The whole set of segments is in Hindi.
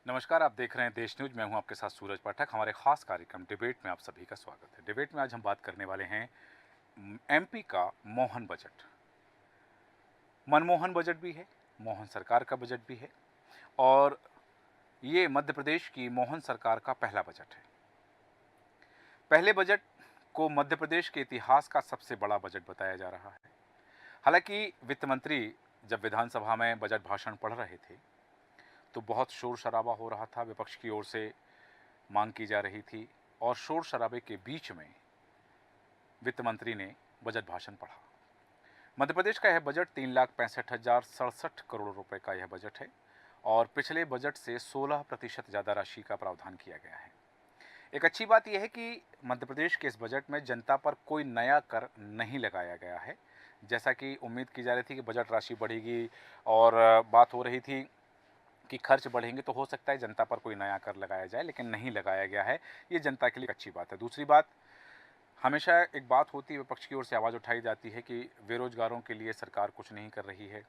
नमस्कार, आप देख रहे हैं देश न्यूज। मैं हूं आपके साथ सूरज पाठक। हमारे खास कार्यक्रम डिबेट में आप सभी का स्वागत है। डिबेट में आज हम बात करने वाले हैं एमपी का मोहन बजट। मनमोहन बजट भी है, मोहन सरकार का बजट भी है और ये मध्य प्रदेश की मोहन सरकार का पहला बजट है। पहले बजट को मध्य प्रदेश के इतिहास का सबसे बड़ा बजट बताया जा रहा है। हालांकि वित्त मंत्री जब विधानसभा में बजट भाषण पढ़ रहे थे तो बहुत शोर शराबा हो रहा था, विपक्ष की ओर से मांग की जा रही थी और शोर शराबे के बीच में वित्त मंत्री ने बजट भाषण पढ़ा। मध्य प्रदेश का यह बजट 3,65,067 करोड़ रुपए का यह बजट है और पिछले बजट से 16% ज़्यादा राशि का प्रावधान किया गया है। एक अच्छी बात यह है कि मध्य प्रदेश के इस बजट में जनता पर कोई नया कर नहीं लगाया गया है। जैसा कि उम्मीद की जा रही थी कि बजट राशि बढ़ेगी और बात हो रही थी कि खर्च बढ़ेंगे तो हो सकता है जनता पर कोई नया कर लगाया जाए, लेकिन नहीं लगाया गया है। ये जनता के लिए अच्छी बात है। दूसरी बात, हमेशा एक बात होती है, विपक्ष की ओर से आवाज़ उठाई जाती है कि बेरोजगारों के लिए सरकार कुछ नहीं कर रही है।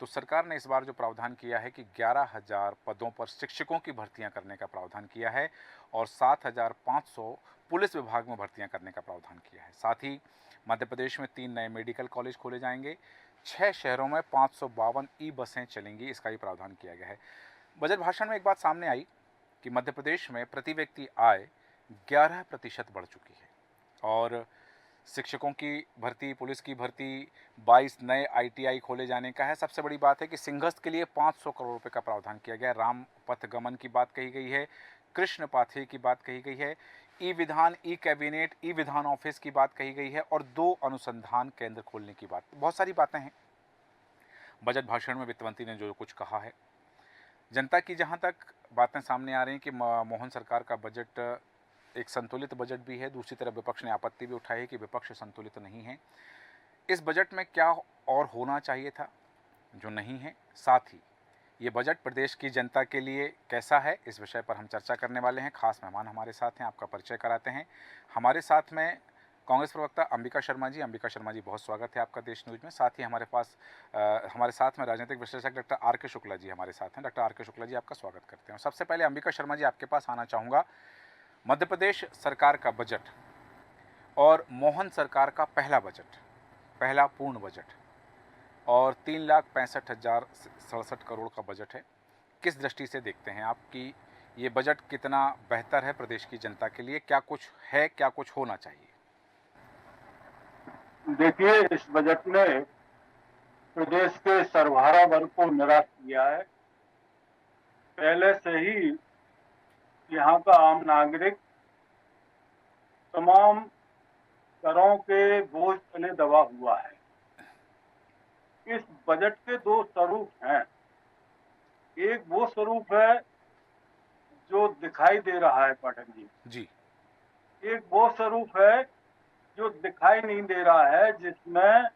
तो सरकार ने इस बार जो प्रावधान किया है कि 11,000 पदों पर शिक्षकों की भर्तियां करने का प्रावधान किया है और 7,500 पुलिस विभाग में भर्तियां करने का प्रावधान किया है। साथ ही मध्य प्रदेश में 3 नए मेडिकल कॉलेज खोले जाएंगे। 6 शहरों में 552 ई बसें चलेंगी, इसका भी प्रावधान किया गया है। बजट भाषण में एक बात सामने आई कि मध्य प्रदेश में प्रति व्यक्ति आय 11% बढ़ चुकी है और शिक्षकों की भर्ती, पुलिस की भर्ती, 22 नए आईटीआई खोले जाने का है। सबसे बड़ी बात है कि सिंहस्थ के लिए 500 करोड़ रुपए का प्रावधान किया गया है। राम पथ गमन की बात कही गई है, कृष्ण पाथे की बात कही गई है, ई विधान, ई कैबिनेट, ई विधान ऑफिस की बात कही गई है और 2 अनुसंधान केंद्र खोलने की बात। बहुत सारी बातें हैं बजट भाषण में वित्त मंत्री ने जो कुछ कहा है। जनता की जहां तक बातें सामने आ रही हैं कि मोहन सरकार का बजट एक संतुलित बजट भी है, दूसरी तरफ विपक्ष ने आपत्ति भी उठाई है कि विपक्ष संतुलित नहीं है। इस बजट में क्या और होना चाहिए था जो नहीं है, साथ ही ये बजट प्रदेश की जनता के लिए कैसा है, इस विषय पर हम चर्चा करने वाले हैं। खास मेहमान हमारे साथ हैं, आपका परिचय कराते हैं। हमारे साथ में कांग्रेस प्रवक्ता अंबिका शर्मा जी। अंबिका शर्मा जी, बहुत स्वागत है आपका देश न्यूज में। साथ ही हमारे साथ में राजनीतिक विश्लेषक डॉक्टर आर के शुक्ला जी हमारे साथ हैं। डॉक्टर आर के शुक्ला जी, आपका स्वागत करते हैं। सबसे पहले अंबिका शर्मा जी, आपके पास आना चाहूँगा। मध्य प्रदेश सरकार का बजट और मोहन सरकार का पहला बजट, पहला पूर्ण बजट और 3,65,067 करोड़ का बजट है। किस दृष्टि से देखते हैं आप कि ये बजट कितना बेहतर है प्रदेश की जनता के लिए? क्या कुछ है, क्या कुछ होना चाहिए? देखिए, इस बजट ने प्रदेश के सर्वहारा वर्ग को निराश किया है। पहले से ही यहाँ का आम नागरिक तमाम करों के बोझ तले दबा हुआ है। इस बजट के 2 स्वरूप हैं। एक वो स्वरूप है जो दिखाई दे रहा है पाठक जी। जी। एक वो स्वरूप है जो दिखाई नहीं दे रहा है, जिसमें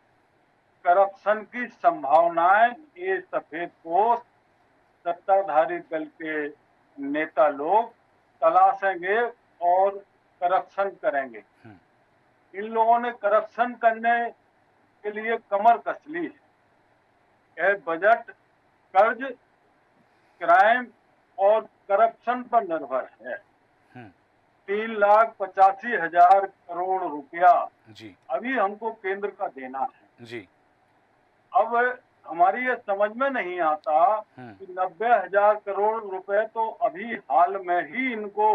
करप्शन की संभावनाएं ये सफेद पोश सत्ताधारी दल के नेता लोग तलाशेंगे और करप्शन करेंगे। इन लोगों ने करप्शन करने के लिए कमर कस ली है। यह बजट कर्ज, क्राइम और करप्शन पर निर्भर है। 3,85,000 करोड़ रुपया जी। अभी हमको केंद्र का देना है। जी। अब हमारी ये समझ में नहीं आता कि 90,000 करोड़ रुपए तो अभी हाल में ही इनको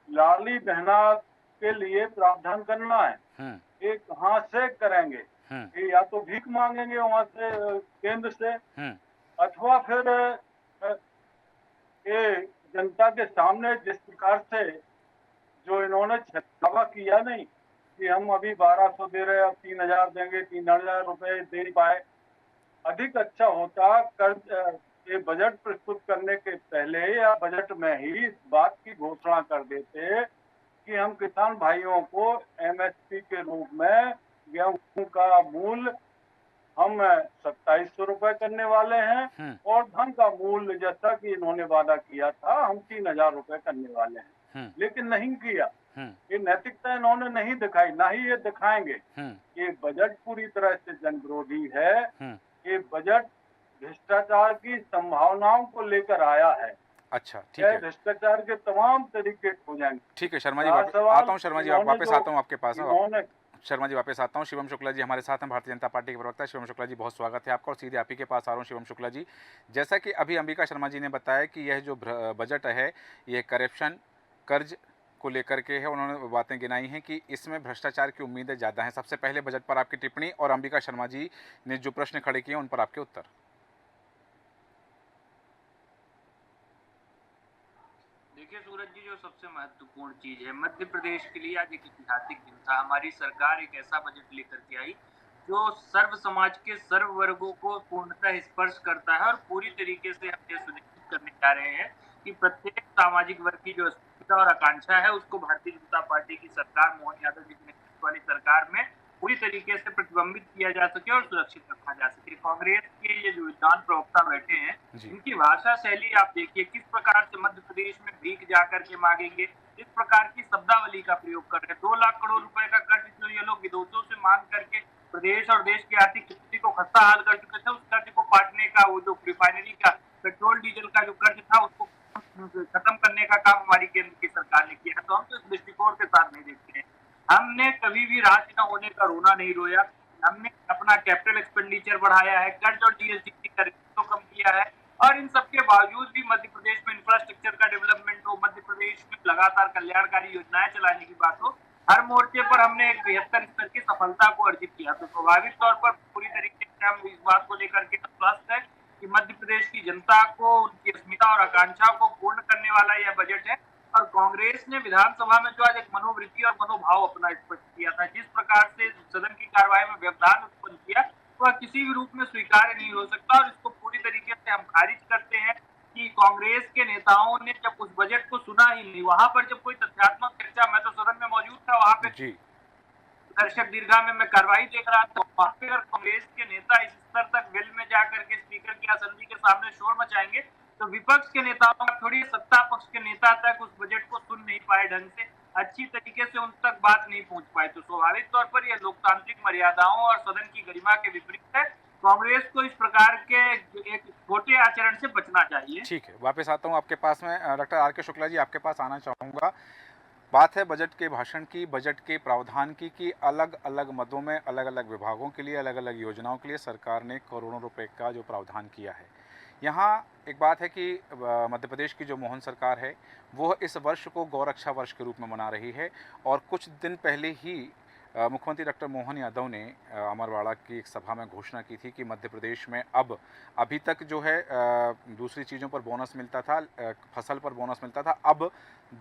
लाडली बहना के लिए प्रावधान करना है। ये कहाँ से करेंगे? ये या तो भीख मांगेंगे वहां से, केंद्र से, अथवा फिर ये जनता के सामने जिस प्रकार से जो इन्होंने छलावा किया नहीं कि हम अभी 1,200 दे रहे हैं, अब 3,000 देंगे, 3,000 रुपए दे पाए। अधिक अच्छा होता कर्ज ये बजट प्रस्तुत करने के पहले या बजट में ही इस बात की घोषणा कर देते कि हम किसान भाइयों को एमएसपी के रूप में गेहूं का मूल्य हम 2,700 रुपए करने वाले हैं और धन का मूल्य जैसा कि इन्होंने वादा किया था हम 3,000 रुपए करने वाले हैं। लेकिन नहीं किया। ये नैतिकता इन्होंने नहीं दिखाई, ना ही ये दिखाएंगे। ये बजट पूरी तरह से जन विरोधी है। ये बजट भ्रष्टाचार की संभावनाओं को लेकर आया है। अच्छा, ठीक चाहे है। भ्रष्टाचार के तमाम तरीके हो जाएंगे। ठीक है शर्मा जी, रहा सवाल आता हूँ शर्मा जी, इन्होंने वापस जो आता हूँ आपके पास। इन्होंने शर्मा जी वापस आता हूँ। शिवम शुक्ला जी हमारे साथ हैं, भारतीय जनता पार्टी के प्रवक्ता। शिवम शुक्ला जी, बहुत स्वागत है आपका और सीधे आप ही के पास आ रहा हूँ। शिवम शुक्ला जी, जैसा कि अभी अंबिका शर्मा जी ने बताया कि यह जो बजट है ये करप्शन, कर्ज को लेकर के है। उन्होंने बातें गिनाई हैं कि इसमें भ्रष्टाचार की उम्मीदें ज़्यादा हैं। सबसे पहले बजट पर आपकी टिप्पणी और अंबिका शर्मा जी ने जो प्रश्न खड़े किए उन पर आपके उत्तर। देखिए सूरज जी, जो सबसे महत्वपूर्ण चीज है मध्य प्रदेश के लिए आज एक ऐतिहासिक दिन था। हमारी सरकार एक ऐसा बजट लेकर के आई जो सर्व समाज के सर्व वर्गों को पूर्णतः स्पर्श करता है और पूरी तरीके से हम ये सुनिश्चित करने जा रहे हैं कि प्रत्येक सामाजिक वर्ग की जो अस्मिता और आकांक्षा है उसको भारतीय जनता पार्टी की सरकार, मोहन यादव जी की नेतृत्व वाली सरकार में पूरी तरीके से प्रतिबिंबित किया जा सके और सुरक्षित रखा जा सके। कांग्रेस के ये जो विद्वान प्रवक्ता बैठे हैं, जी, इनकी भाषा शैली आप देखिए किस प्रकार से मध्य प्रदेश में भीख जाकर के मांगेंगे, इस प्रकार की शब्दावली का प्रयोग कर रहे हैं। 2 लाख करोड़ रुपए का कर्ज जो ये लोग विदेशों से मांग करके प्रदेश और देश की आर्थिक स्थिति को खस्ता हाल कर चुके थे, उस कर्ज को पाटने का, वो जो रिफाइनरी का पेट्रोल डीजल का जो कर्ज था उसको खत्म करने का काम हमारी केंद्र की सरकार ने किया है। तो हम तो इस दृष्टिकोण के साथ नहीं देखते हैं। हमने कभी भी राज्य न होने का रोना नहीं रोया। हमने अपना कैपिटल एक्सपेंडिचर बढ़ाया है, कर्ज और जीएसटी का रेशो कम किया है और इन सबके बावजूद भी मध्य प्रदेश में इंफ्रास्ट्रक्चर का डेवलपमेंट हो, मध्य प्रदेश में लगातार कल्याणकारी योजनाएं चलाने की बात हो, हर मोर्चे पर हमने एक बेहतर स्तर की सफलता को अर्जित किया। तो स्वाभाविक तौर पर पूरी तरीके से हम इस बात को लेकर के आश्वस्त है कि मध्य प्रदेश की जनता को उनकी अस्मिता और आकांक्षा को पूर्ण करने वाला यह बजट है। और कांग्रेस ने विधानसभा में जो आज एक मनोवृत्ति और मनोभाव अपना स्पष्ट किया था, जिस प्रकार से सदन की कार्यवाही में व्यवधान उत्पन्न किया, वह किसी भी रूप में स्वीकार्य नहीं हो सकता और इसको पूरी तरीके से हम खारिज करते हैं कि कांग्रेस के नेताओं ने जब उस बजट को सुना ही नहीं, वहां पर जब कोई तथ्यात्मक चर्चा, मैं तो सदन में मौजूद था, वहां पे जी, दर्शक दीर्घा में मैं कार्रवाई देख रहा था, वहां पे अगर कांग्रेस के नेता इस स्तर तक वेल में जाकर के स्पीकर की आसंदी के सामने शोर मचाएंगे तो विपक्ष के नेताओं का थोड़ी सत्ता पक्ष के नेता तक उस बजट को सुन नहीं पाए ढंग से, अच्छी तरीके से उन तक बात नहीं पहुंच पाए। तो स्वाभाविक तौर पर यह लोकतांत्रिक मर्यादाओं और सदन की गरिमा के विपरीत है। कांग्रेस को इस प्रकार के एक छोटे आचरण से बचना चाहिए। ठीक है, वापस आता हूँ आपके पास में। डॉक्टर आर के शुक्ला जी, आपके पास आना चाहूँगा। बात है बजट के भाषण की, बजट के प्रावधान की कि अलग अलग मदों में अलग अलग विभागों के लिए, अलग अलग योजनाओं के लिए सरकार ने करोड़ों रुपए का जो प्रावधान किया है। यहाँ एक बात है कि मध्य प्रदेश की जो मोहन सरकार है वो इस वर्ष को गौरक्षा वर्ष के रूप में मना रही है और कुछ दिन पहले ही मुख्यमंत्री डॉक्टर मोहन यादव ने अमरवाड़ा की एक सभा में घोषणा की थी कि मध्य प्रदेश में अब अभी तक जो है दूसरी चीज़ों पर बोनस मिलता था, फसल पर बोनस मिलता था, अब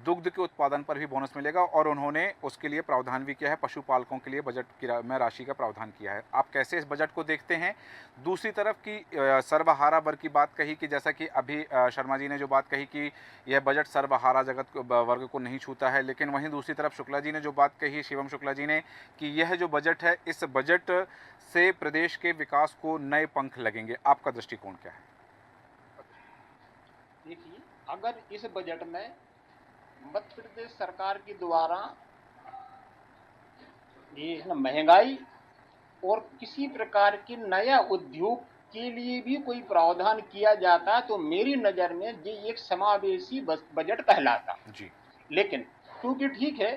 दुग्ध के उत्पादन पर भी बोनस मिलेगा और उन्होंने उसके लिए प्रावधान भी किया है, पशुपालकों के लिए बजट की में राशि का प्रावधान किया है। आप कैसे इस बजट को देखते हैं? दूसरी तरफ की सर्वहारा वर्ग की बात कही कि जैसा कि अभी शर्मा जी ने जो बात कही कि यह बजट सर्वहारा वर्ग को नहीं छूता है, लेकिन वहीं दूसरी तरफ शुक्ला जी ने जो बात कही, शिवम शुक्ला जी ने, कि यह जो बजट है इस बजट से प्रदेश के विकास को नए पंख लगेंगे। आपका दृष्टिकोण क्या है? देखिए, अगर इस बजट में मध्य प्रदेश सरकार के द्वारा ये है ना महंगाई और किसी प्रकार के नया उद्योग के लिए भी कोई प्रावधान किया जाता तो मेरी नज़र में ये एक समावेशी बजट कहलाता जी, लेकिन क्योंकि ठीक है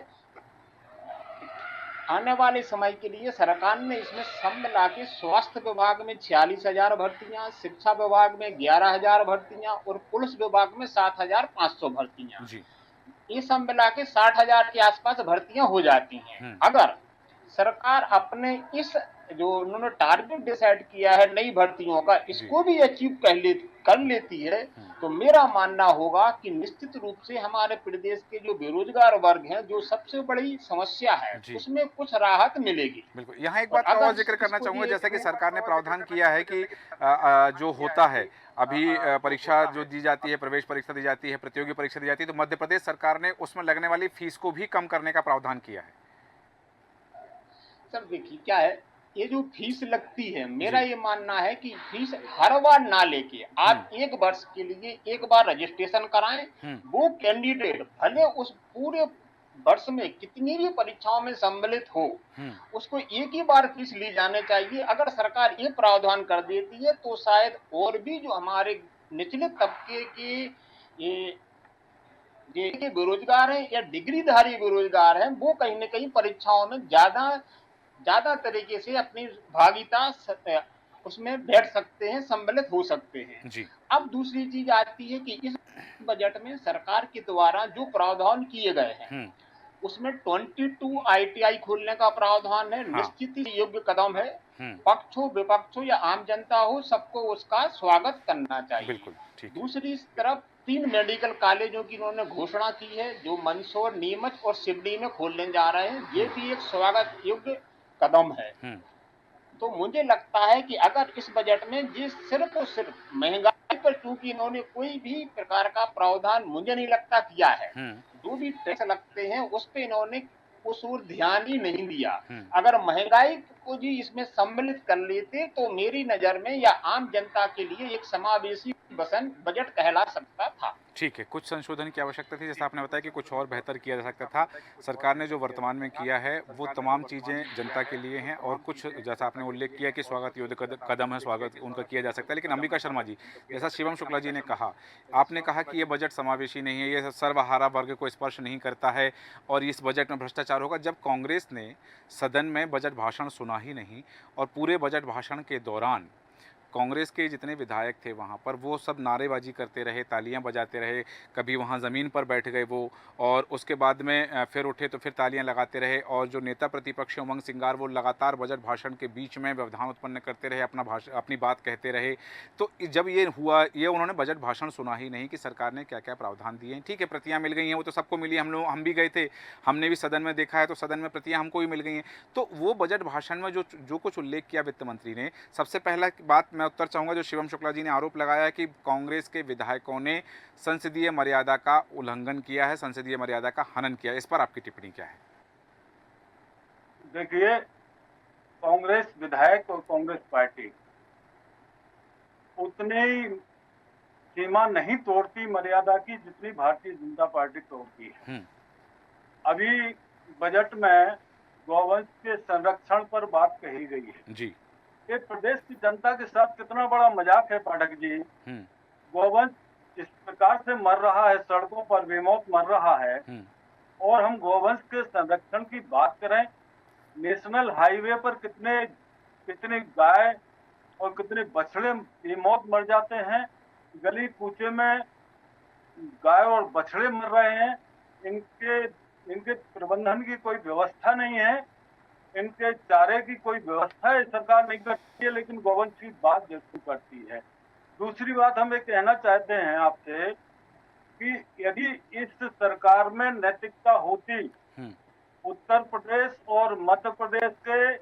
आने वाले समय के लिए सरकार ने इसमें सब मिला के स्वास्थ्य विभाग में 46,000 भर्तियां, शिक्षा विभाग में 11,000 भर्तियां और पुलिस विभाग में 7,500 भर्तियां, जी, ये सब मिला के 60,000 के आसपास भर्तियां हो जाती हैं। अगर सरकार अपने इस जो उन्होंने टारगेट डिसाइड किया है नई भर्तियों का, इसको भी अचीव कर लेती है तो मेरा मानना होगा कि निश्चित रूप से हमारे प्रदेश के जो बेरोजगार वर्ग हैं, जो सबसे बड़ी समस्या है, उसमें कुछ राहत मिलेगी। बिल्कुल। यहाँ एक बात का और जिक्र करना चाहूँगा, जैसा कि सरकार ने प्रावधान किया है कि जो होता है अभी परीक्षा जो दी जाती है, प्रवेश परीक्षा दी जाती है, प्रतियोगी परीक्षा दी जाती है, तो मध्य प्रदेश सरकार ने उसमें लगने वाली फीस को भी कम करने का प्रावधान किया है। सर देखिए क्या है, ये जो फीस लगती है, मेरा ये मानना है कि फीस हर बार ना लेके आप एक वर्ष के लिए एक बार रजिस्ट्रेशन कराएं, वो कैंडिडेट भले उस पूरे वर्ष में कितनी भी परीक्षाओं में सम्मिलित हो, उसको एक ही बार फीस ली जाने चाहिए। अगर सरकार ये प्रावधान कर देती है तो शायद और भी जो हमारे निचले तबके के ये ये बेरोजगार हैं या डिग्रीधारी बेरोजगार हैं, वो कहीं न कहीं परीक्षाओं में ज़्यादा तरीके से अपनी भागीदारी उसमें बैठ सकते हैं, सम्मिलित हो सकते हैं। जी। अब दूसरी चीज़ आती है कि इस बजट में सरकार के द्वारा जो प्रावधान किए गए हैं, हुँ, उसमें 22 आईटीआई खोलने का प्रावधान है, हाँ। निश्चित ही योग्य कदम है। हुँ, पक्ष हो, विपक्ष हो या आम जनता हो, सबको उसका स्वागत करना चाहिए। बिल्कुल, ठीक है। दूसरी तरफ 3 मेडिकल कॉलेजों की इन्होंने घोषणा की है, जो मंदसौर, नीमच और सिवनी में खोलने जा रहे हैं। ये भी एक स्वागत योग्य कदम है। हुँ, तो मुझे लगता है कि अगर इस बजट में जिस सिर्फ और सिर्फ महंगाई पर, चूंकि इन्होंने कोई भी प्रकार का प्रावधान मुझे नहीं लगता किया है, हुँ, जो भी टैक्स लगते हैं उस पे इन्होंने उस ओर ध्यान ही नहीं दिया। हुँ। अगर महंगाई को जी इसमें सम्मिलित कर लेते तो मेरी नजर में या आम जनता के लिए एक समावेशी बजट कहला सकता था। ठीक है, कुछ संशोधन की आवश्यकता थी, जैसा आपने बताया कि कुछ और बेहतर किया जा सकता था। सरकार ने जो वर्तमान में किया है, वो तमाम चीज़ें जनता के लिए हैं और कुछ जैसा आपने उल्लेख किया कि स्वागत योग्य कदम है, स्वागत उनका किया जा सकता है। लेकिन अंबिका शर्मा जी, जैसा शिवम शुक्ला जी ने कहा, आपने कहा कि ये बजट समावेशी नहीं है, ये सर्वहारा वर्ग को स्पर्श नहीं करता है और इस बजट में भ्रष्टाचार होगा। जब कांग्रेस ने सदन में बजट भाषण सुना ही नहीं और पूरे बजट भाषण के दौरान कांग्रेस के जितने विधायक थे वहाँ पर, वो सब नारेबाजी करते रहे, तालियां बजाते रहे, कभी वहाँ ज़मीन पर बैठ गए वो, और उसके बाद में फिर उठे तो फिर तालियां लगाते रहे, और जो नेता प्रतिपक्ष उमंग सिंगार वो लगातार बजट भाषण के बीच में व्यवधान उत्पन्न करते रहे, अपनी बात कहते रहे। तो जब ये हुआ, ये उन्होंने बजट भाषण सुना ही नहीं कि सरकार ने क्या क्या प्रावधान दिए हैं। ठीक है, प्रतियाँ मिल गई हैं, वो तो सबको मिली, हम भी गए थे, हमने भी सदन में देखा है, तो सदन में प्रतियाँ हमको भी मिल गई हैं। तो वो बजट भाषण में जो कुछ उल्लेख किया वित्त मंत्री ने, सबसे पहला बात मैं उत्तर चाहूँगा, जो शिवम शुक्ला जी ने आरोप लगाया है कि कांग्रेस के विधायकों ने संसदीय मर्यादा का उल्लंघन किया है, संसदीय मर्यादा का हनन किया है। इस पर आपकी टिप्पणी क्या है? देखिए, कांग्रेस विधायक और कांग्रेस पार्टी उतनी सीमा नहीं तोड़ती मर्यादा की जितनी भारतीय जनता पार्टी तोड़ती है। अभी बजट में गौवंश के संरक्षण पर बात कही गई है जी। ये प्रदेश की जनता के साथ कितना बड़ा मजाक है पाठक जी। गौवंश इस प्रकार से मर रहा है, सड़कों पर बेमौत मर रहा है, और हम गौवंश के संरक्षण की बात करें। नेशनल हाईवे पर कितने गाय और कितने बछड़े बेमौत मर जाते हैं, गली कूचे में गाय और बछड़े मर रहे हैं। इनके प्रबंधन की कोई व्यवस्था नहीं है, इनके चारे की कोई व्यवस्था है सरकार नहीं करती है, लेकिन गौवंश की बात जरूर करती है। दूसरी बात हम ये कहना चाहते हैं आपसे कि यदि इस सरकार में नैतिकता होती, उत्तर प्रदेश और मध्य प्रदेश के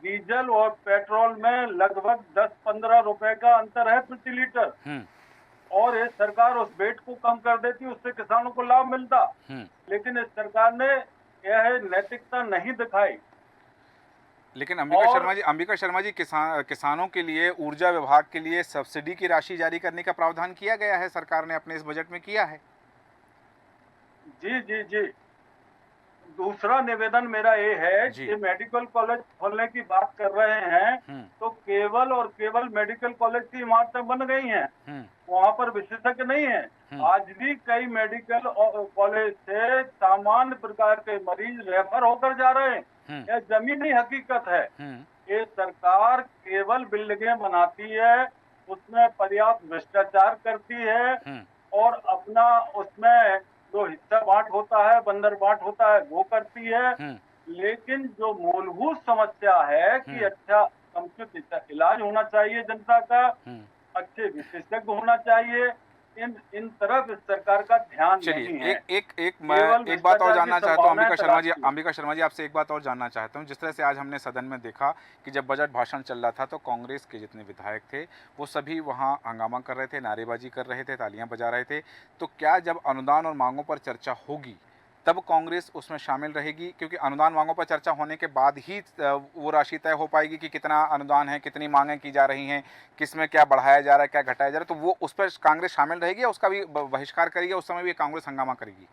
डीजल और पेट्रोल में लगभग 10-15 रुपए का अंतर है प्रति लीटर, और ये सरकार उस वेट को कम कर देती, उससे किसानों को लाभ मिलता। लेकिन इस सरकार ने यह नैतिकता नहीं दिखाई। लेकिन अंबिका शर्मा जी किसानों के लिए, ऊर्जा विभाग के लिए सब्सिडी की राशि जारी करने का प्रावधान किया गया है, सरकार ने अपने इस बजट में किया है। जी जी जी। दूसरा निवेदन मेरा ये है कि मेडिकल कॉलेज खोलने की बात कर रहे हैं, तो केवल और केवल मेडिकल कॉलेज की इमारतें बन गई हैं, वहाँ पर विशेषज्ञ नहीं है। आज भी कई मेडिकल कॉलेज से सामान्य प्रकार के मरीज रेफर होकर जा रहे हैं। यह जमीनी हकीकत है। ये सरकार केवल बिल्डिंगें बनाती है, उसमें पर्याप्त भ्रष्टाचार करती है, और अपना उसमें जो हिस्सा बांट होता है, बंदर बांट होता है, वो करती है। लेकिन जो मूलभूत समस्या है कि अच्छा समुचित इलाज होना चाहिए जनता का, अच्छे विशेषज्ञ होना चाहिए, इन तरफ इस सरकार का ध्यान नहीं है। एक बात और जानना चाहता हूँ अंबिका शर्मा जी आपसे एक बात और जानना चाहता हूँ। जिस तरह से आज हमने सदन में देखा कि जब बजट भाषण चल रहा था तो कांग्रेस के जितने विधायक थे वो सभी वहाँ हंगामा कर रहे थे, नारेबाजी कर रहे थे, तालियां बजा रहे थे। तो क्या जब अनुदान और मांगों पर चर्चा होगी तब कांग्रेस उसमें शामिल रहेगी? क्योंकि अनुदान मांगों पर चर्चा होने के बाद ही वो राशि तय हो पाएगी कि कितना अनुदान है, कितनी मांगें की जा रही हैं, किसमें क्या बढ़ाया जा रहा है, क्या घटाया जा रहा है। तो वो उस पर कांग्रेस शामिल रहेगी या उसका भी बहिष्कार करेगी? उस समय भी कांग्रेस हंगामा करेगी?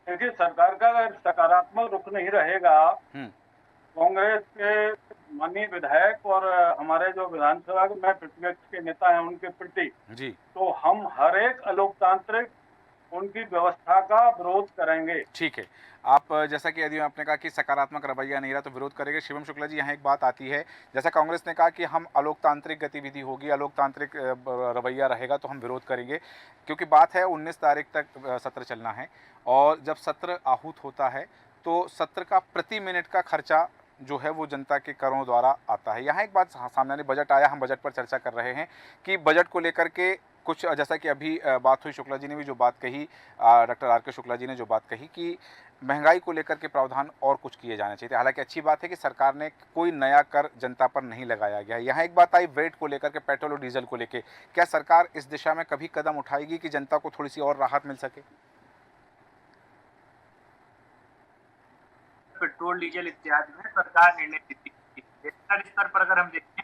देखिए, सरकार का अगर सकारात्मक रुख नहीं रहेगा कांग्रेस के माननीय विधायक और हमारे जो विधानसभा में प्रतिपक्ष के नेता हैं उनके प्रति, जी तो हम हर एक अलोकतांत्रिक उनकी व्यवस्था का विरोध करेंगे। ठीक है। आप जैसा कि यदि आपने कहा कि सकारात्मक रवैया नहीं रहा तो विरोध करेंगे। शिवम शुक्ला जी, यहाँ एक बात आती है, जैसा कांग्रेस ने कहा कि हम अलोकतांत्रिक गतिविधि होगी, अलोकतांत्रिक रवैया रहेगा तो हम विरोध करेंगे, क्योंकि बात है 19 तारीख तक सत्र चलना है, और जब सत्र आहूत होता है तो सत्र का प्रति मिनट का खर्चा जो है वो जनता के करों द्वारा आता है। यहाँ एक बात सामने आने, बजट आया, हम बजट पर चर्चा कर रहे हैं कि बजट को लेकर के कुछ, जैसा कि अभी बात हुई, शुक्ला जी ने भी जो बात कही, डॉक्टर आर के शुक्ला जी ने जो बात कही कि महंगाई को लेकर के प्रावधान और कुछ किए जाने चाहिए। हालांकि अच्छी बात है कि सरकार ने कोई नया कर जनता पर नहीं लगाया गया। यहाँ एक बात आई वेट को लेकर के, पेट्रोल और डीजल को लेकर, क्या सरकार इस दिशा में कभी कदम उठाएगी कि जनता को थोड़ी सी और राहत मिल सके? पेट्रोल डीजल इत्यादि में सरकार निर्णय लेती है। बेहतर स्तर पर अगर हम देखें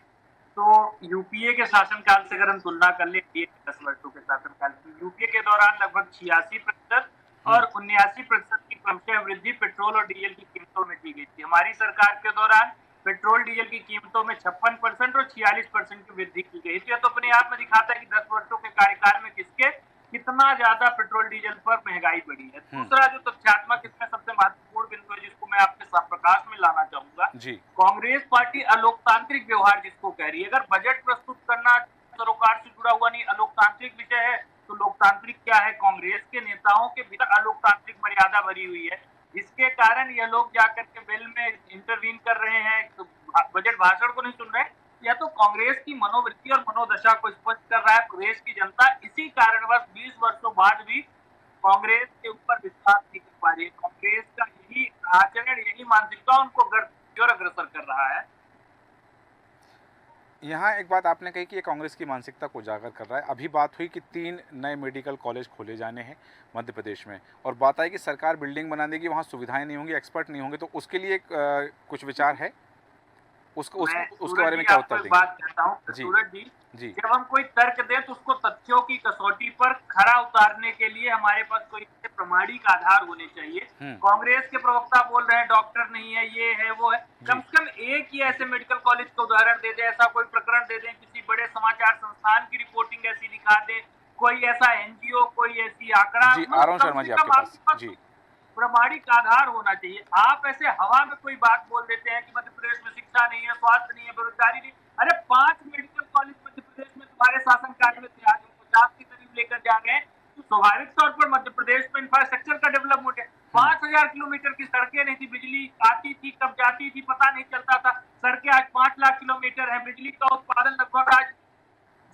तो यूपीए के शासनकाल से अगर हम तुलना कर ले 10 वर्षों के शासनकाल की, यूपीए के दौरान लगभग 86% और 79% की क्रमशः वृद्धि पेट्रोल और डीजल की कीमतों में की गई थी। हमारी सरकार के दौरान पेट्रोल डीजल की कीमतों में 56% और 46% की वृद्धि की गई। तो यह तो अपने आप में दिखाता है कि 10 वर्षों के कार्यकाल में कितना ज्यादा पेट्रोल डीजल पर महंगाई बढ़ी है। दूसरा जो तथ्यात्मक इसमें सबसे महत्वपूर्ण बिंदु है जिसको मैं आपके प्रकाश में लाना चाहूंगा, कांग्रेस पार्टी अलोकतांत्रिक व्यवहार जिसको कह रही है। अगर बजट प्रस्तुत करना सरोकार से जुड़ा हुआ नहीं, अलोकतांत्रिक विषय है, तो लोकतांत्रिक क्या है? कांग्रेस के नेताओं के भीतर अलोकतांत्रिक मर्यादा भरी हुई है, जिसके कारण यह लोग जाकर के बिल में इंटरवीन कर रहे हैं, तो बजट भाषण को नहीं सुन रहे। या तो कांग्रेस की मनोवृत्ति और मनोदशा को स्पष्ट कर रहा है प्रदेश की जनता। इसी कारणवश 20 वर्षों बाद भी कांग्रेस के ऊपर विश्वास नहीं कर पा रही है। कांग्रेस का यही आचरण, यही मानसिकता उनको अग्रसर कर रहा है। यहाँ एक बात आपने कही कि ये कांग्रेस की मानसिकता को उजागर कर रहा है। अभी बात हुई कि 3 नए मेडिकल कॉलेज खोले जाने हैं मध्य प्रदेश में, और बात आई कि सरकार बिल्डिंग बना देगी, वहाँ सुविधाएं नहीं होंगी, एक्सपर्ट नहीं होंगे, तो उसके लिए कुछ विचार है? उसके बारे में क्या उत्तर देंगे? बात करता हूँ सूरज जी, जब हम कोई तर्क दें तो उसको तथ्यों की कसौटी पर खरा उतारने के लिए हमारे पास कोई प्रमाणिक आधार होने चाहिए। कांग्रेस के प्रवक्ता बोल रहे हैं डॉक्टर नहीं है, ये है वो है, कम से कम एक ही ऐसे मेडिकल कॉलेज का उदाहरण दे दे, ऐसा कोई प्रकरण दे दें, किसी बड़े समाचार संस्थान की रिपोर्टिंग ऐसी दिखा दे, कोई ऐसा एनजीओ, कोई ऐसी आंकड़ा। आरोन शर्मा जी आपके पास जी प्रमाणिक आधार होना चाहिए। आप ऐसे हवा में कोई बात बोल देते हैं कि मध्य प्रदेश में शिक्षा नहीं है, स्वास्थ्य नहीं है, बेरोजगारी नहीं। अरे 5 मेडिकल कॉलेज मध्य प्रदेश में तुम्हारे शासनकाल में थे, आज 50 के करीब लेकर जा रहे हैं, तो स्वाभाविक तौर पर मध्य प्रदेश में इंफ्रास्ट्रक्चर का डेवलपमेंट है। 5000 किलोमीटर की सड़कें नहीं थी, बिजली आती थी कब जाती थी पता नहीं चलता था, सड़कें आज 5 लाख किलोमीटर है, बिजली का उत्पादन लगभग आज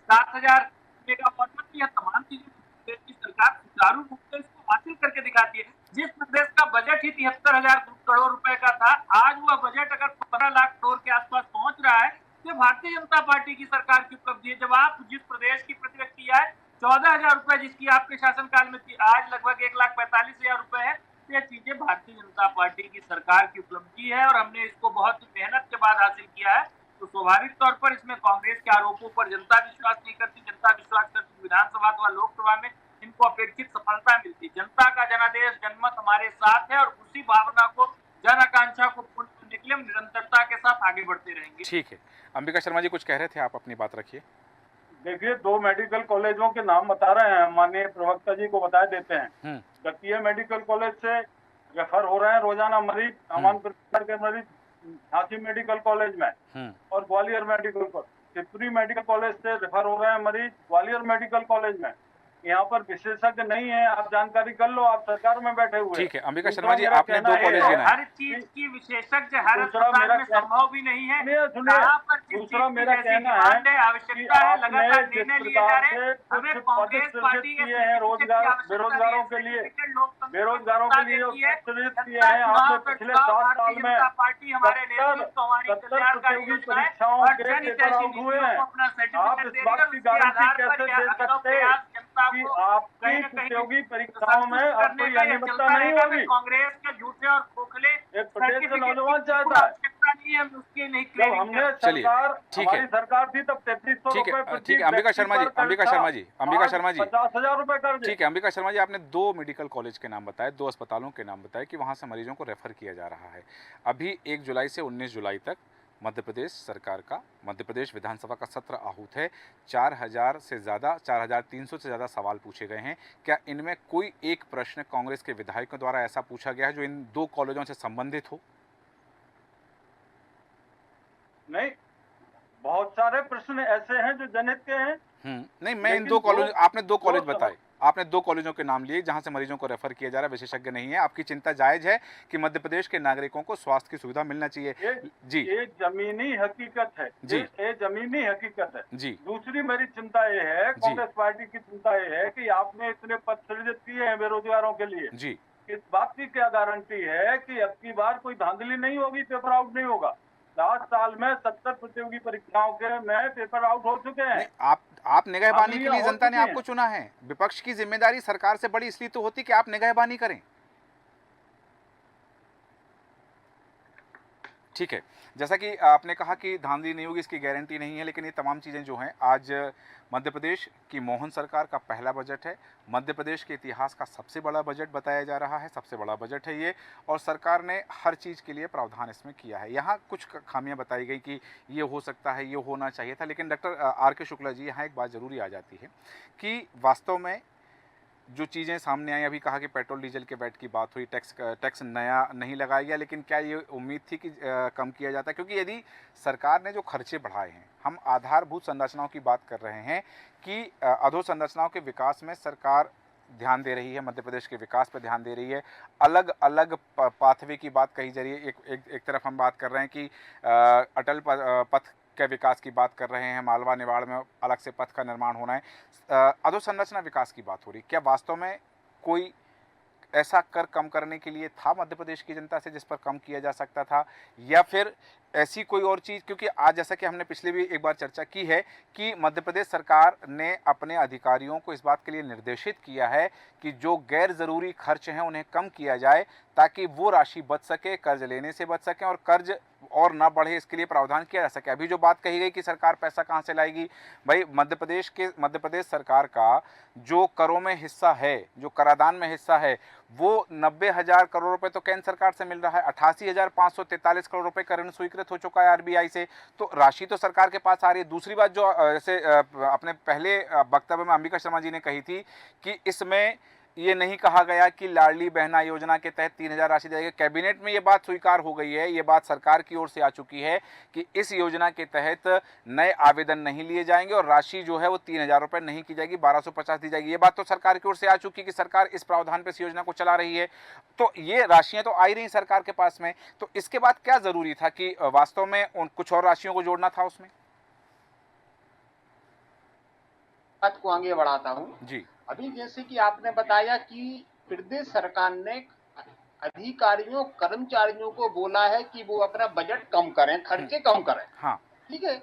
7000 मेगावाट की है। तमाम चीजें प्रदेश की सरकार सुचारू रूप से इसको हासिल करके दिखाती है। जिस प्रदेश का बजट ही 73,000 करोड़ रुपए का था, आज वह बजट अगर 15 लाख करोड़ के आसपास पहुंच रहा है, तो भारतीय जनता पार्टी की सरकार की उपलब्धि है। जब आप जिस प्रदेश की प्रतिव्यक्ति आय 14,000 रुपए जिसकी आपके शासनकाल में थी, आज लगभग 1,45,000 रुपए है। तो ये चीजें भारतीय जनता पार्टी की सरकार की उपलब्धि है और हमने इसको बहुत ही मेहनत के बाद हासिल किया है। तो स्वाभाविक तौर पर इसमें कांग्रेस के आरोपों पर जनता विश्वास नहीं करती। जनता विश्वास करती विधानसभा अथवा लोकसभा में इनको अपेक्षित सफलता मिलती। जनता का जनादेश जनमत हमारे साथ है और उसी भावना को, जन आकांक्षा को पूर्ण करने के लिए हम निरंतरता के साथ आगे बढ़ते रहेंगे। ठीक है, अंबिका शर्मा जी कुछ कह रहे थे, आप अपनी बात रखिए। देखिए, 2 मेडिकल कॉलेजों के नाम बता रहे हैं, माननीय प्रवक्ता जी को बता देते हैं। दतिया मेडिकल कॉलेज से रेफर हो रहे हैं रोजाना मरीज, सामान्य प्रकार के मरीज झांसी मेडिकल कॉलेज में, और Gwalior medical college, Shivpuri medical college से रेफर हो रहे हैं मरीज ग्वालियर मेडिकल कॉलेज में। यहाँ पर विशेषज्ञ नहीं है, आप जानकारी कर लो, आप सरकार में बैठे हुए। ठीक है, अंबिका शर्मा जी आपने 2 कॉलेज गिनाए। हर चीज की विशेषज्ञ हर अस्पताल में संभव भी नहीं है। दूसरा मेरा कहना है कि आपने जिस प्रकार से कुछ पद सृजित किए हैं बेरोजगारों के लिए जो सृजित किए हैं आपने पिछले 7 साल में 70 प्रतियोगी परीक्षाओं के पेपर आउट हुए हैं। आप इस बात की गारंटी कैसे दे सकते कि आपकी प्रतियोगी परीक्षाओं में अब कोई अनियमितता नहीं होगी? कांग्रेस के झूठे और खोखले एक प्रदेश का नौजवान चाहता है हम उसके लिए जब क्लियरिंग हमने चलिए, सरकार ठीक है। हमारी सरकार थी तब 3300 ठीक है, रुपए ठीक है, अंबिका शर्मा जी, अंबिका शर्मा जी, अंबिका शर्मा जी। 50,000 रुपए कर दे। ठीक है, अंबिका शर्मा जी, आपने 2 मेडिकल कॉलेज के नाम बताए, 2 अस्पतालों के नाम बताए कि वहाँ से मरीजों को रेफ़र किया जा रहा है। अभी 1 जुलाई से 19 जुलाई तक मध्य प्रदेश सरकार का, मध्य प्रदेश विधानसभा का सत्र आहूत है। 4000 से ज़्यादा, 4300 से ज़्यादा सवाल पूछे गए हैं। क्या इनमें कोई एक प्रश्न कांग्रेस के विधायकों द्वारा ऐसा पूछा गया है जो इन 2 कॉलेजों से संबंधित हो? नहीं, बहुत सारे प्रश्न ऐसे हैं जो जनहित के हैं। नहीं, मैं इन लेकिन 2 कॉलेज, आपने 2 कॉलेज दो बताए, आपने 2 कॉलेजों के नाम लिए जहां से मरीजों को रेफर किया जा रहा है, विशेषज्ञ नहीं है। आपकी चिंता जायज़ है कि मध्य प्रदेश के नागरिकों को स्वास्थ्य की सुविधा मिलना चाहिए। जी, ये जमीनी हकीकत है। जी। ये जमीनी हकीकत है। जी, दूसरी मेरी चिंता ये है, जी। कांग्रेस पार्टी की चिंता ये है कि आपने इतने पद सृजित किए हैं बेरोजगारों के लिए। जी। इस बात की क्या गारंटी है कि अब की बार कोई धांधली नहीं होगी, पेपर आउट नहीं होगा। लास्ट साल में 70 प्रतियोगी परीक्षाओं के में पेपर आउट हो चुके हैं। नहीं, आप निगहबानी के लिए धांधलियां हो जनता ने चुकी आपको हैं। चुना है। विपक्ष की जिम्मेदारी सरकार से बड़ी इसलिए तो होती कि आप निगहबानी करें। ठीक है, जैसा कि आपने कहा कि धांधली नहीं होगी, इसकी गारंटी नहीं है, लेकिन ये तमाम चीज़ें जो हैं, आज मध्य प्रदेश की मोहन सरकार का पहला बजट है। मध्य प्रदेश के इतिहास का सबसे बड़ा बजट बताया जा रहा है, सबसे बड़ा बजट है ये, और सरकार ने हर चीज़ के लिए प्रावधान इसमें किया है। यहाँ कुछ खामियां बताई गई कि ये हो सकता है, ये होना चाहिए था, लेकिन डॉक्टर आर के शुक्ला जी, यहाँ एक बात ज़रूरी आ जाती है कि वास्तव में जो चीज़ें सामने आई, अभी कहा कि पेट्रोल डीजल के वैट की बात हुई, टैक्स नया नहीं लगाया गया, लेकिन क्या ये उम्मीद थी कि कम किया जाता है? क्योंकि यदि सरकार ने जो खर्चे बढ़ाए हैं, हम आधारभूत संरचनाओं की बात कर रहे हैं कि अधोसंरचनाओं के विकास में सरकार ध्यान दे रही है, मध्य प्रदेश के विकास पर ध्यान दे रही है। अलग अलग पाथवे की बात कही जा रही है। एक तरफ हम बात कर रहे हैं कि अटल पथ के विकास की बात कर रहे हैं, मालवा निवाड़ में अलग से पथ का निर्माण होना है। अधोसंरचना विकास की बात हो रही, क्या वास्तव में कोई ऐसा कर कम करने के लिए था मध्य प्रदेश की जनता से जिस पर कम किया जा सकता था, या फिर ऐसी कोई और चीज़? क्योंकि आज जैसा कि हमने पिछले भी एक बार चर्चा की है कि मध्य प्रदेश सरकार ने अपने अधिकारियों को इस बात के लिए निर्देशित किया है कि जो गैर ज़रूरी खर्च हैं उन्हें कम किया जाए, ताकि वो राशि बच सके, कर्ज लेने से बच सकें और कर्ज और ना बढ़े, इसके लिए प्रावधान किया जा सके। अभी जो बात कही गई कि सरकार पैसा कहाँ से लाएगी, भाई मध्य प्रदेश सरकार का जो करों में हिस्सा है, जो करादान में हिस्सा है, वो 90,000 करोड़ रुपए तो केंद्र सरकार से मिल रहा है। 88,543 करोड़ रुपए का ऋण स्वीकृत हो चुका है आरबीआई से, तो राशि तो सरकार के पास आ रही है। दूसरी बात जो जैसे अपने पहले वक्तव्य में अंबिका शर्मा जी ने कही थी कि इसमें ये नहीं कहा गया कि लाडली बहना योजना के तहत 3,000 राशि दी जाएगी। कैबिनेट में ये बात स्वीकार हो गई है, ये बात सरकार की ओर से आ चुकी है कि इस योजना के तहत नए आवेदन नहीं लिए जाएंगे और राशि जो है वो 3,000 रुपये नहीं की जाएगी, 1250 दी जाएगी। ये बात तो सरकार की ओर से आ चुकी है कि सरकार इस प्रावधान पर इस योजना को चला रही है। तो ये राशियां तो आई रही सरकार के पास में, तो इसके बाद क्या जरूरी था कि वास्तव में उन कुछ और राशियों को जोड़ना था उसमें? बात को आगे बढ़ाता हूँ जी, अभी जैसे कि आपने बताया कि प्रदेश सरकार ने अधिकारियों कर्मचारियों को बोला है कि वो अपना बजट कम करें, खर्चे कम करें। हाँ, ठीक है।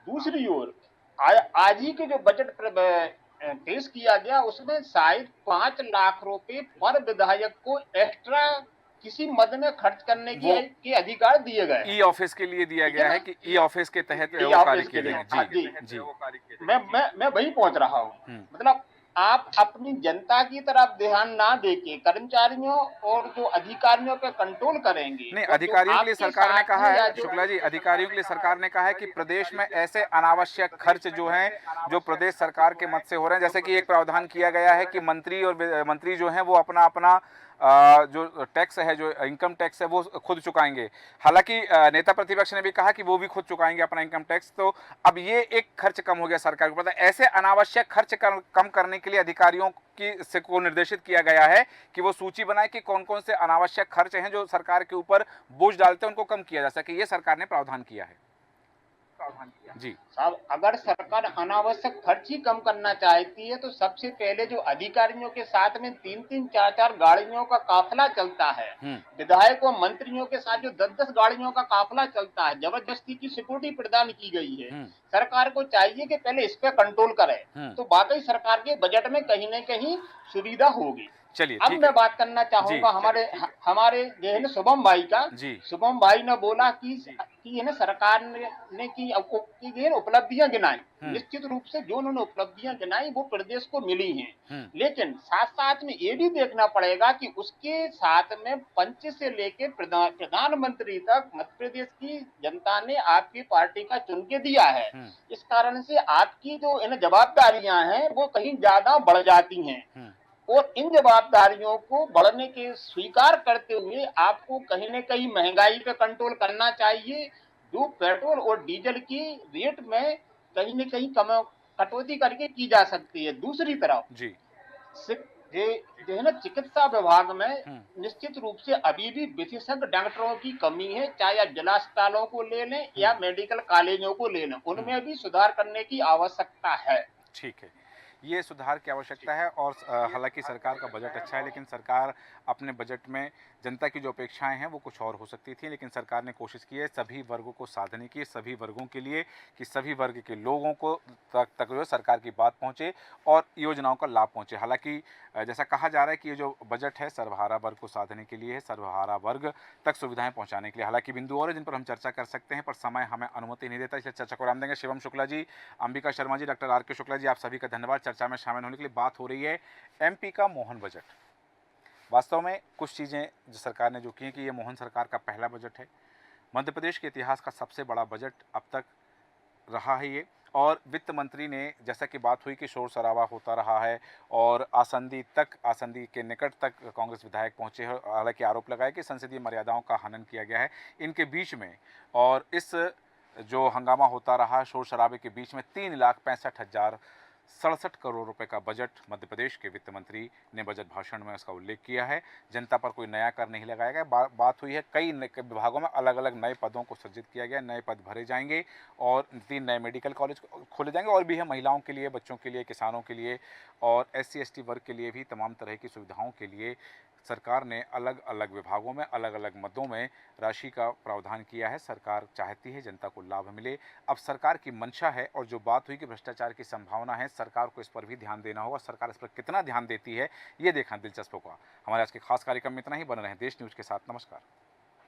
दूसरी ओर आज ही के जो बजट पेश किया गया उसमें शायद 5 लाख रुपए पर विधायक को एक्स्ट्रा किसी मद में खर्च करने के अधिकार दिए गए। ई ऑफिस के लिए दिया गया है कि ई ऑफिस के तहत वो कार्य किए जाएंगे। जी, मैं वही पहुंच रहा हूँ। मतलब आप अपनी जनता की तरफ ध्यान ना देके कर्मचारियों और जो अधिकारियों पे कंट्रोल करेंगे। नहीं, अधिकारियों के लिए सरकार ने कहा है, शुक्ला जी, अधिकारियों के लिए सरकार ने कहा है कि प्रदेश में ऐसे अनावश्यक खर्च जो हैं, जो प्रदेश सरकार के मत से हो रहे हैं, जैसे कि एक प्रावधान किया गया है कि मंत्री जो हैं वो अपना जो टैक्स है, जो इनकम टैक्स है, वो खुद चुकाएंगे। हालांकि नेता प्रतिपक्ष ने भी कहा कि वो भी खुद चुकाएंगे अपना इनकम टैक्स। तो अब ये एक खर्च कम हो गया सरकार को। पता है, ऐसे अनावश्यक खर्च कम करने के लिए अधिकारियों को निर्देशित किया गया है कि वो सूची बनाए कि कौन कौन से अनावश्यक खर्च हैं जो सरकार के ऊपर बोझ डालते हैं, उनको कम किया जा सके। ये सरकार ने प्रावधान किया है। जी साहब, अगर सरकार अनावश्यक खर्च ही कम करना चाहती है तो सबसे पहले जो अधिकारियों के साथ में 3-3, 4-4 गाड़ियों का काफिला चलता है, विधायकों मंत्रियों के साथ जो 10-10 गाड़ियों का काफिला चलता है, जबरदस्ती की सिक्योरिटी प्रदान की गई है। सरकार को चाहिए कि पहले इस पे कंट्रोल करे, तो वाकई सरकार के बजट में कहीं न कहीं सुविधा होगी। चलिए, अब मैं बात करना चाहूंगा हमारे शुभम भाई का। शुभम भाई ने बोला कि की है ना सरकार ने की उपलब्धियां गिनाई, निश्चित रूप से जो उन्होंने उपलब्धियां गिनाई वो प्रदेश को मिली हैं, लेकिन साथ साथ में ये भी देखना पड़ेगा कि उसके साथ में पंच से लेके प्रधानमंत्री तक मध्य प्रदेश की जनता ने आपकी पार्टी का चुन के दिया है। इस कारण से आपकी जो इन जवाबदारियां हैं वो कहीं ज्यादा बढ़ जाती हैं, और इन जवाबदारियों को बढ़ने के स्वीकार करते हुए आपको कहीं न कहीं महंगाई पे कंट्रोल करना चाहिए। जो पेट्रोल और डीजल की रेट में कहीं न कहीं कटौती करके की जा सकती है। दूसरी तरफ जी जो है ना चिकित्सा विभाग में निश्चित रूप से अभी भी विशेषज्ञ डॉक्टरों की कमी है, चाहे आप जिला अस्पतालों को ले लें या मेडिकल कॉलेजों को ले लें, उनमें भी सुधार करने की आवश्यकता है। ठीक है, ये सुधार की आवश्यकता है। और हालांकि सरकार का बजट अच्छा है, लेकिन सरकार अपने बजट में जनता की जो अपेक्षाएं हैं वो कुछ और हो सकती थी, लेकिन सरकार ने कोशिश की है सभी वर्गों को साधने की, सभी वर्गों के लिए, कि सभी वर्ग के लोगों को तक जो सरकार की बात पहुंचे और योजनाओं का लाभ पहुंचे। हालांकि जैसा कहा जा रहा है कि ये जो बजट है सर्वहारा वर्ग को साधने के लिए है, सर्वहारा वर्ग तक सुविधाएं पहुंचाने के लिए। हालांकि बिंदु और है जिन पर हम चर्चा कर सकते हैं, पर समय हमें अनुमति नहीं देता, इसलिए चर्चा को विराम देंगे। शिवम शुक्ला जी, अंबिका शर्मा जी, डॉक्टर RK शुक्ला जी, आप सभी का धन्यवाद चर्चा में शामिल होने के लिए। बात हो रही है MP का मोहन बजट। वास्तव में कुछ चीज़ें जो सरकार ने जो की हैं कि ये मोहन सरकार का पहला बजट है, मध्य प्रदेश के इतिहास का सबसे बड़ा बजट अब तक रहा है ये। और वित्त मंत्री ने, जैसा कि बात हुई कि शोर शराबा होता रहा है और आसंदी के निकट तक कांग्रेस विधायक पहुंचे हैं, हालांकि आरोप लगाया कि संसदीय मर्यादाओं का हनन किया गया है इनके बीच में, और इस जो हंगामा होता रहा शोर शराबे के बीच में 3,65,067 करोड़ रुपए का बजट मध्य प्रदेश के वित्त मंत्री ने बजट भाषण में उसका उल्लेख किया है। जनता पर कोई नया कर नहीं लगाया गया। बात हुई है कई विभागों में अलग अलग नए पदों को सृजित किया गया, नए पद भरे जाएंगे और 3 नए मेडिकल कॉलेज खोले जाएंगे, और भी है महिलाओं के लिए, बच्चों के लिए, किसानों के लिए और SC ST वर्ग के लिए भी तमाम तरह की सुविधाओं के लिए सरकार ने अलग अलग विभागों में अलग अलग मदों में राशि का प्रावधान किया है। सरकार चाहती है जनता को लाभ मिले। अब सरकार की मंशा है, और जो बात हुई कि भ्रष्टाचार की संभावना है, सरकार को इस पर भी ध्यान देना होगा। सरकार इस पर कितना ध्यान देती है ये देखना दिलचस्प होगा। हमारे आज के खास कार्यक्रम में इतना ही। बने रहें देश न्यूज़ के साथ। नमस्कार।